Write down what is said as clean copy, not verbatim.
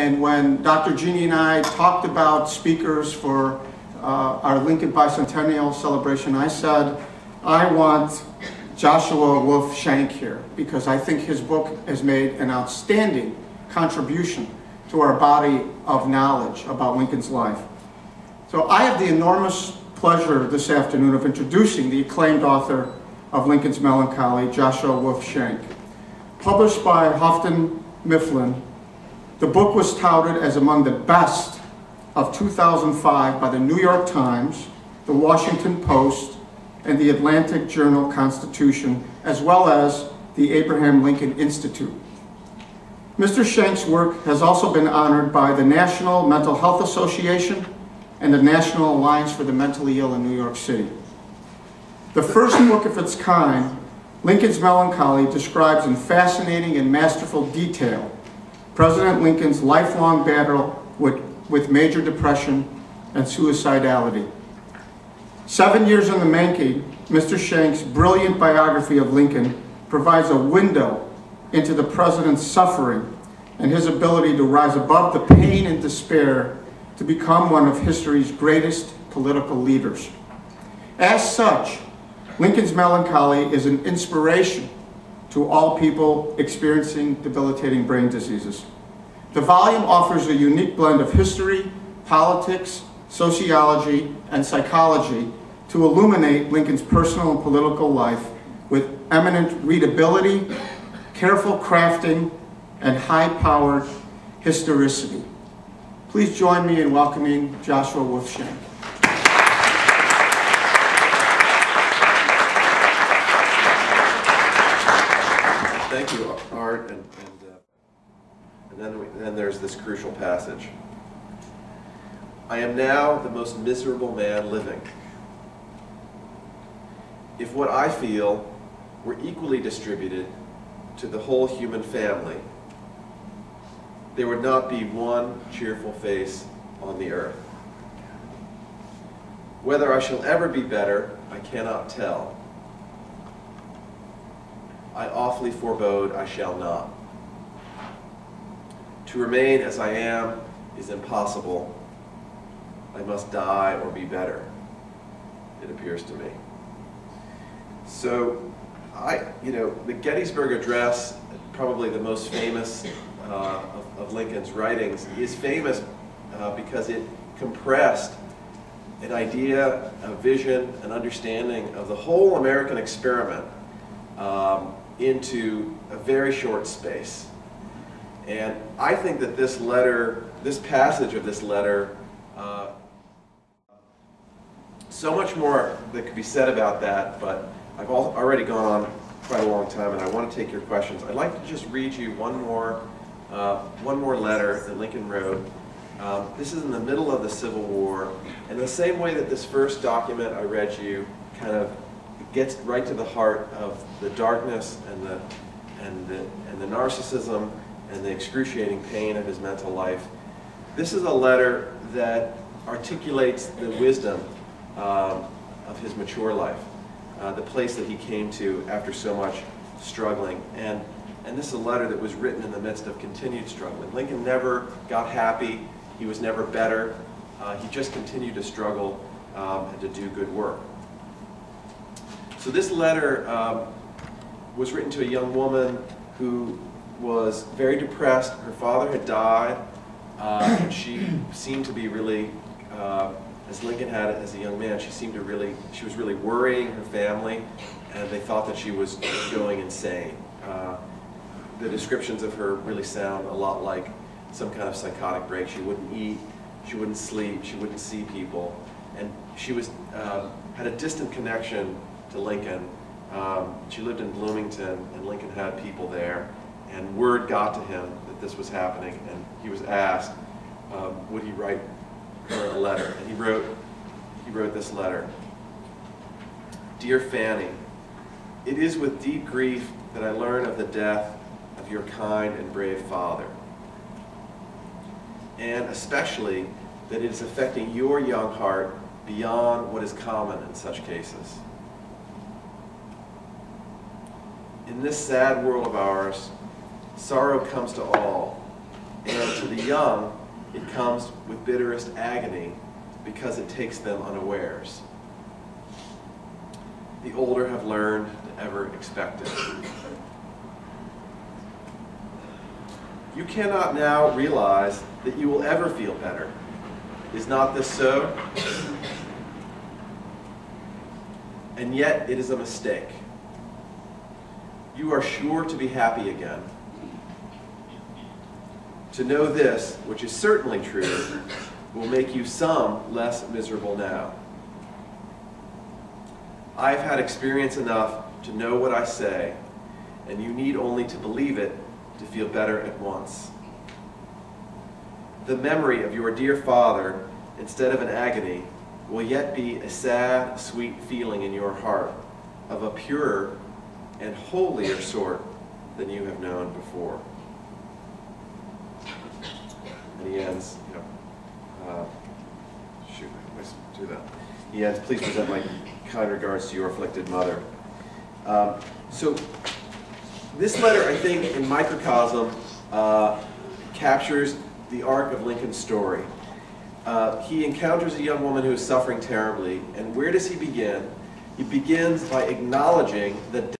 And when Dr. Jeannie and I talked about speakers for our Lincoln Bicentennial celebration, I said, I want Joshua Wolf Shenk here because I think his book has made an outstanding contribution to our body of knowledge about Lincoln's life. So I have the enormous pleasure this afternoon of introducing the acclaimed author of Lincoln's Melancholy, Joshua Wolf Shenk. Published by Houghton Mifflin, the book was touted as among the best of 2005 by the New York Times, the Washington Post, and the Atlantic Journal-Constitution, as well as the Abraham Lincoln Institute. Mr. Shenk's work has also been honored by the National Mental Health Association and the National Alliance for the Mentally Ill in New York City. The first book of its kind, Lincoln's Melancholy, describes in fascinating and masterful detail President Lincoln's lifelong battle with major depression and suicidality. 7 years in the making, Mr. Shenk's brilliant biography of Lincoln provides a window into the president's suffering and his ability to rise above the pain and despair to become one of history's greatest political leaders. As such, Lincoln's Melancholy is an inspiration to all people experiencing debilitating brain diseases. The volume offers a unique blend of history, politics, sociology, and psychology to illuminate Lincoln's personal and political life with eminent readability, careful crafting, and high-powered historicity. Please join me in welcoming Joshua Wolf Shenk. Thank you, Art, and then there's this crucial passage. I am now the most miserable man living. If what I feel were equally distributed to the whole human family, there would not be one cheerful face on the earth. Whether I shall ever be better, I cannot tell. I awfully forebode I shall not. To remain as I am is impossible. I must die or be better, it appears to me. So, the Gettysburg Address, probably the most famous of Lincoln's writings, is famous because it compressed an idea, a vision, an understanding of the whole American experiment into a very short space. And I think that this letter, this passage of this letter, so much more that could be said about that, but I've already gone on quite a long time and I want to take your questions. I'd like to just read you one more letter that Lincoln wrote. This is in the middle of the Civil War, and the same way that this first document I read you kind of gets right to the heart of the darkness and the narcissism and the excruciating pain of his mental life. This is a letter that articulates the wisdom of his mature life, the place that he came to after so much struggling. And this is a letter that was written in the midst of continued struggling. Lincoln never got happy. He was never better. He just continued to struggle and to do good work. So this letter was written to a young woman who was very depressed. Her father had died, and she seemed to be really, as Lincoln had it as a young man, she was really worrying her family, and they thought that she was going insane. The descriptions of her really sound a lot like some kind of psychotic break. She wouldn't eat, she wouldn't sleep, she wouldn't see people, and she had a distant connection to Lincoln. She lived in Bloomington, and Lincoln had people there, and word got to him that this was happening, and he was asked, would he write her a letter? And he wrote this letter. Dear Fanny, it is with deep grief that I learn of the death of your kind and brave father, and especially that it is affecting your young heart beyond what is common in such cases. In this sad world of ours, sorrow comes to all, And to the young, it comes with bitterest agony because it takes them unawares. The older have learned to ever expect it. You cannot now realize that you will ever feel better. Is not this so? And yet it is a mistake. You are sure to be happy again. To know this, which is certainly true, will make you some less miserable now. I've had experience enough to know what I say, and you need only to believe it to feel better at once. The memory of your dear father, instead of an agony, will yet be a sad, sweet feeling in your heart of a purer and holier sort than you have known before. And he ends, shoot, I must do that. He ends, please present my kind regards to your afflicted mother. So this letter, I think, in microcosm, captures the arc of Lincoln's story. He encounters a young woman who is suffering terribly, and where does he begin? He begins by acknowledging that